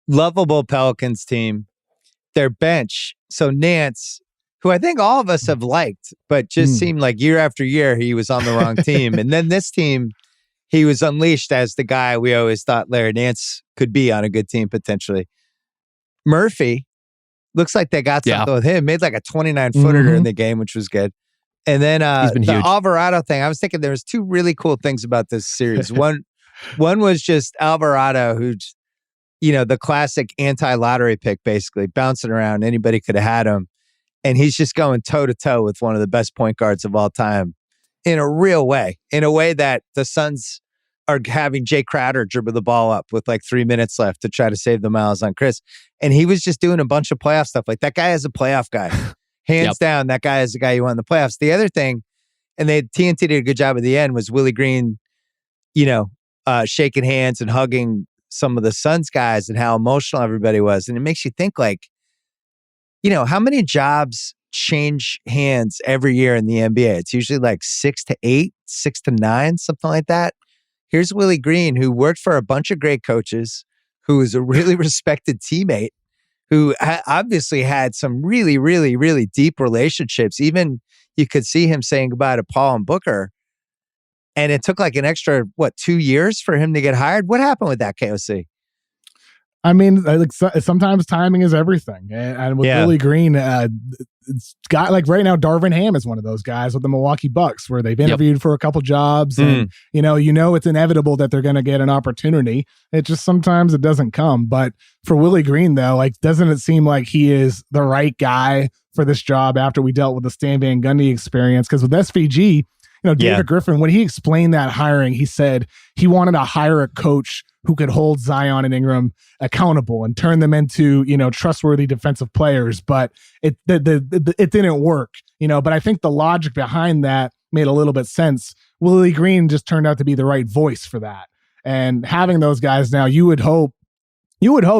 lovable Pelicans team. Their bench. So Nance, who I think all of us have liked, but just seemed like year after year he was on the wrong team. And then this team, he was unleashed as the guy we always thought Larry Nance could be on a good team potentially. Murphy, looks like they got something with him. Made like a 29-footer in the game, which was good. And then the huge. Alvarado thing, I was thinking there was two really cool things about this series. One was just Alvarado, who's, the classic anti-lottery pick, basically bouncing around. Anybody could have had him. And he's just going toe-to-toe with one of the best point guards of all time in a real way, in a way that the Suns are having Jay Crowder dribble the ball up with like 3 minutes left to try to save the miles on Chris. And he was just doing a bunch of playoff stuff. Like, that guy is a playoff guy. Hands down, that guy is the guy you want in the playoffs. The other thing, and TNT did a good job at the end, was Willie Green, shaking hands and hugging some of the Suns guys and how emotional everybody was. And it makes you think, like, how many jobs change hands every year in the NBA? It's usually like 6 to 8, 6 to 9, something like that. Here's Willie Green, who worked for a bunch of great coaches, who is a really respected teammate, who obviously had some really, really, really deep relationships. Even you could see him saying goodbye to Paul and Booker. And it took like an extra, 2 years for him to get hired? What happened with that, KOC? I mean, sometimes timing is everything. And with Willie Green, it's got like right now, Darvin Ham is one of those guys with the Milwaukee Bucks where they've interviewed for a couple jobs and, it's inevitable that they're going to get an opportunity. It just sometimes it doesn't come. But for Willie Green, though, like, doesn't it seem like he is the right guy for this job after we dealt with the Stan Van Gundy experience? Because with SVG, David Griffin, when he explained that hiring, he said he wanted to hire a coach who could hold Zion and Ingram accountable and turn them into, trustworthy defensive players. But it didn't work, but I think the logic behind that made a little bit sense. Willie Green just turned out to be the right voice for that. And having those guys now, you would hope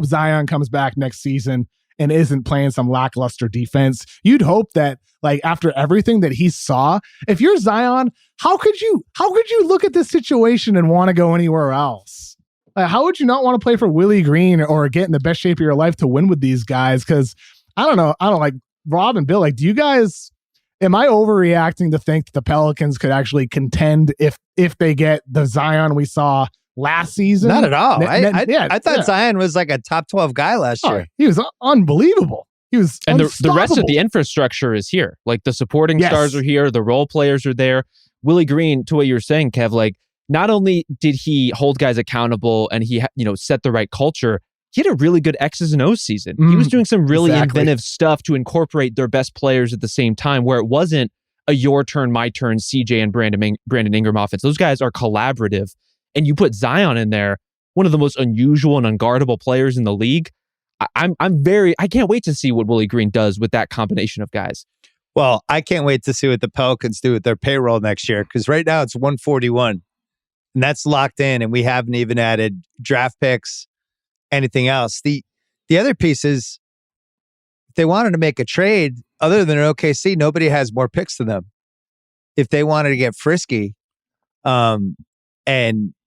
Zion comes back next season and isn't playing some lackluster defense. You'd hope that, like, after everything that he saw, if you're Zion, how could you look at this situation and want to go anywhere else? Like, how would you not want to play for Willie Green or get in the best shape of your life to win with these guys? Because I don't know, like Rob and Bill, like, am I overreacting to think that the Pelicans could actually contend if they get the Zion we saw last season? Not at all. I thought Zion was like a top 12 guy last year. He was unbelievable. He was and the rest of the infrastructure is here. Like, the supporting stars are here. The role players are there. Willie Green, to what you were saying, Kev, like, not only did he hold guys accountable and he, set the right culture, he had a really good X's and O's season. He was doing some really inventive stuff to incorporate their best players at the same time, where it wasn't a your turn, my turn, CJ and Brandon Ingram offense. Those guys are collaborative. And you put Zion in there, one of the most unusual and unguardable players in the league. I can't wait to see what Willie Green does with that combination of guys. Well, I can't wait to see what the Pelicans do with their payroll next year, because right now it's 141 and that's locked in, and we haven't even added draft picks, anything else. The other piece is, if they wanted to make a trade other than an OKC, nobody has more picks than them. If they wanted to get frisky, and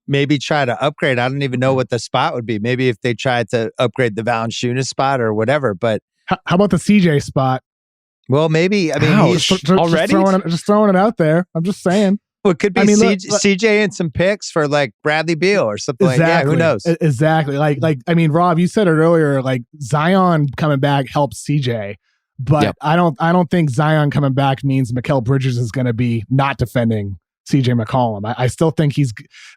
maybe try to upgrade. I don't even know what the spot would be. Maybe if they tried to upgrade the Valanciunas spot or whatever. But how about the CJ spot? Well, maybe. I mean, he's already just throwing it out there. I'm just saying. Well, it could be CJ and some picks for like Bradley Beal or something like that. Who knows? Exactly. I mean, Rob, you said it earlier. Like, Zion coming back helps CJ, but I don't think Zion coming back means Mikal Bridges is going to be not defending CJ McCollum. I still think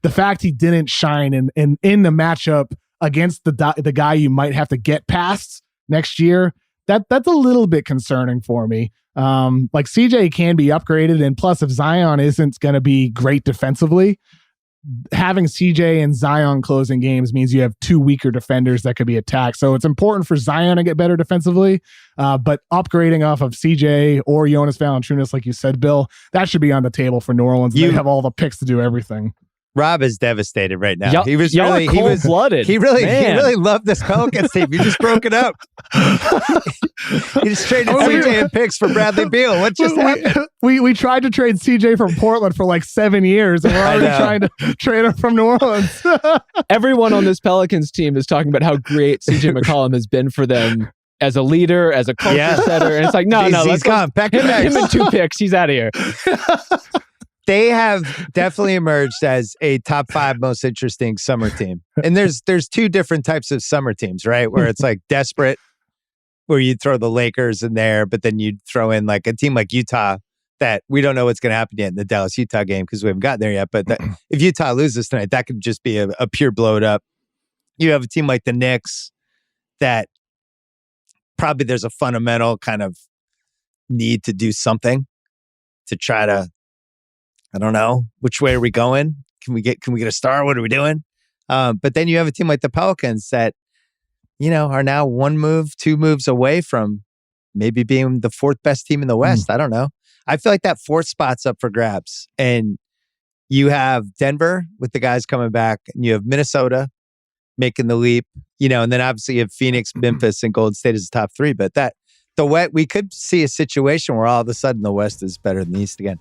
the fact he didn't shine in the matchup against the guy you might have to get past next year, that's a little bit concerning for me. Like, CJ can be upgraded, and plus, if Zion isn't going to be great defensively, having CJ and Zion closing games means you have two weaker defenders that could be attacked. So it's important for Zion to get better defensively, but upgrading off of CJ or Jonas Valanciunas, like you said, Bill, that should be on the table for New Orleans. They have all the picks to do everything. Rob is devastated right now. He was y'all really are cold-blooded. He really loved this Pelicans team. You just broke it up. He just traded CJ and picks for Bradley Beal. What just happened? We tried to trade CJ from Portland for like 7 years, and we're already trying to trade him from New Orleans. Everyone on this Pelicans team is talking about how great CJ McCollum has been for them as a leader, as a culture setter. And it's like, no, let's go. Him and 2 picks. He's out of here. They have definitely emerged as a top 5 most interesting summer team. And there's 2 different types of summer teams, right? Where it's like desperate, where you throw the Lakers in there, but then you'd throw in like a team like Utah that we don't know what's going to happen yet in the Dallas-Utah game because we haven't gotten there yet. But if Utah loses tonight, that could just be a pure blow it up. You have a team like the Knicks that probably there's a fundamental kind of need to do something to try to, I don't know, which way are we going? Can we get a star? What are we doing? But then you have a team like the Pelicans that, are now 1 move, 2 moves away from maybe being the 4th best team in the West. I don't know. I feel like that 4th spot's up for grabs. And you have Denver with the guys coming back, and you have Minnesota making the leap, and then obviously you have Phoenix, Memphis, and Golden State as the top 3. But we could see a situation where all of a sudden the West is better than the East again.